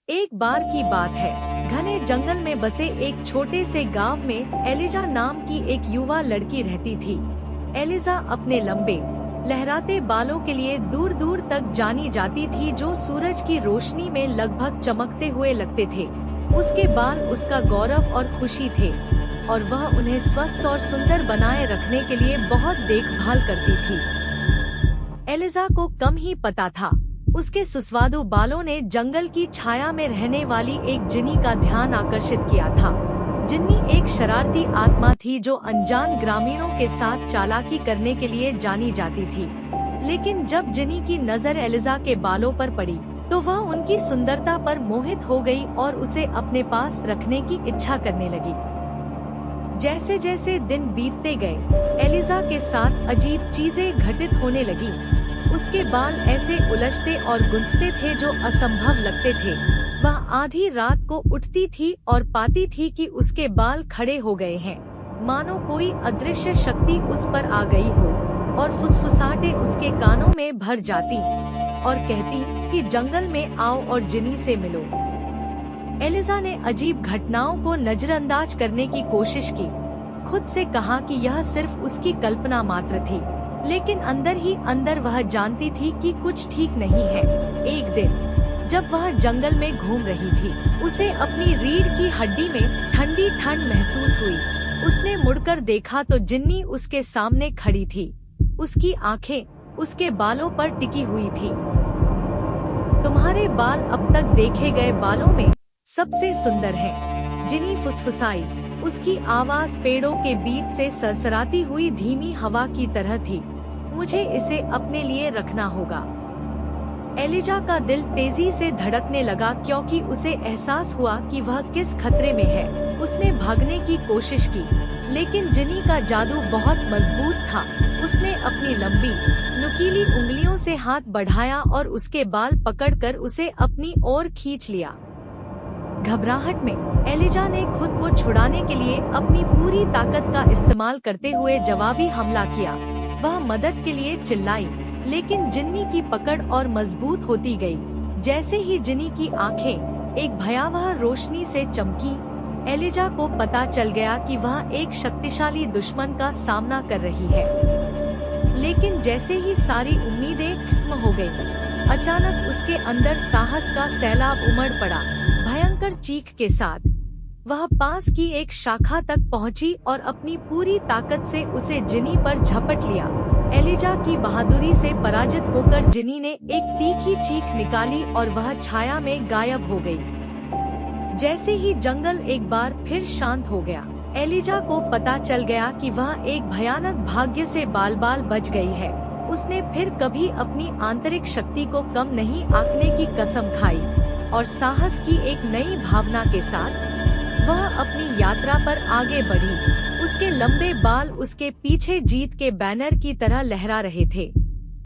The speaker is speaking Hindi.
एक बार की बात है, घने जंगल में बसे एक छोटे से गांव में एलिजा नाम की एक युवा लड़की रहती थी। एलिजा अपने लंबे लहराते बालों के लिए दूर दूर तक जानी जाती थी, जो सूरज की रोशनी में लगभग चमकते हुए लगते थे। उसके बाल उसका गौरव और खुशी थे और वह उन्हें स्वस्थ और सुंदर बनाए रखने के लिए बहुत देखभाल करती थी। एलिजा को कम ही पता था, उसके सुस्वादु बालों ने जंगल की छाया में रहने वाली एक जिनी का ध्यान आकर्षित किया था। जिन्नी एक शरारती आत्मा थी जो अनजान ग्रामीणों के साथ चालाकी करने के लिए जानी जाती थी। लेकिन जब जिनी की नजर एलिजा के बालों पर पड़ी तो वह उनकी सुंदरता पर मोहित हो गई और उसे अपने पास रखने की इच्छा करने लगी। जैसे जैसे दिन बीतते गए, एलिजा के साथ अजीब चीजें घटित होने लगी। उसके बाल ऐसे उलझते और गुंथते थे जो असंभव लगते थे। वह आधी रात को उठती थी और पाती थी कि उसके बाल खड़े हो गए हैं, मानो कोई अदृश्य शक्ति उस पर आ गई हो, और फुसफुसाहटें उसके कानों में भर जाती और कहती कि जंगल में आओ और जिनी से मिलो। एलिजा ने अजीब घटनाओं को नजरअंदाज करने की कोशिश की, खुद से कहा कि यह सिर्फ उसकी कल्पना मात्र थी, लेकिन अंदर ही अंदर वह जानती थी कि कुछ ठीक नहीं है। एक दिन जब वह जंगल में घूम रही थी, उसे अपनी रीढ़ की हड्डी में ठंडी ठंड महसूस हुई। उसने मुड़कर देखा तो जिन्नी उसके सामने खड़ी थी। उसकी आंखें उसके बालों पर टिकी हुई थी। तुम्हारे बाल अब तक देखे गए बालों में सबसे सुंदर हैं, जिनी फुसफुसाई। उसकी आवाज पेड़ों के बीच से सरसराती हुई धीमी हवा की तरह थी। मुझे इसे अपने लिए रखना होगा। एलिजा का दिल तेजी से धड़कने लगा, क्योंकि उसे एहसास हुआ कि वह किस खतरे में है। उसने भागने की कोशिश की, लेकिन जिनी का जादू बहुत मजबूत था। उसने अपनी लंबी नुकीली उंगलियों से हाथ बढ़ाया और उसके बाल पकड़कर उसे अपनी ओर खींच लिया। घबराहट में एलिजा ने खुद को छुड़ाने के लिए अपनी पूरी ताकत का इस्तेमाल करते हुए जवाबी हमला किया। वह मदद के लिए चिल्लाई, लेकिन जिन्नी की पकड़ और मजबूत होती गई। जैसे ही जिनी की आंखें एक भयावह रोशनी से चमकी, एलिजा को पता चल गया कि वह एक शक्तिशाली दुश्मन का सामना कर रही है। लेकिन जैसे ही सारी उम्मीदें खत्म हो गईं, अचानक उसके अंदर साहस का सैलाब उमड़ पड़ा। भयंकर चीख के साथ वह पास की एक शाखा तक पहुंची और अपनी पूरी ताकत से उसे जिनी पर झपट लिया। एलिजा की बहादुरी से पराजित होकर जिनी ने एक तीखी चीख निकाली और वह छाया में गायब हो गई। जैसे ही जंगल एक बार फिर शांत हो गया, एलिजा को पता चल गया कि वह एक भयानक भाग्य से बाल बाल बच गई है। उसने फिर कभी अपनी आंतरिक शक्ति को कम नहीं आंकने की कसम खाई और साहस की एक नई भावना के साथ वह अपनी यात्रा पर आगे बढ़ी। उसके लंबे बाल उसके पीछे जीत के बैनर की तरह लहरा रहे थे।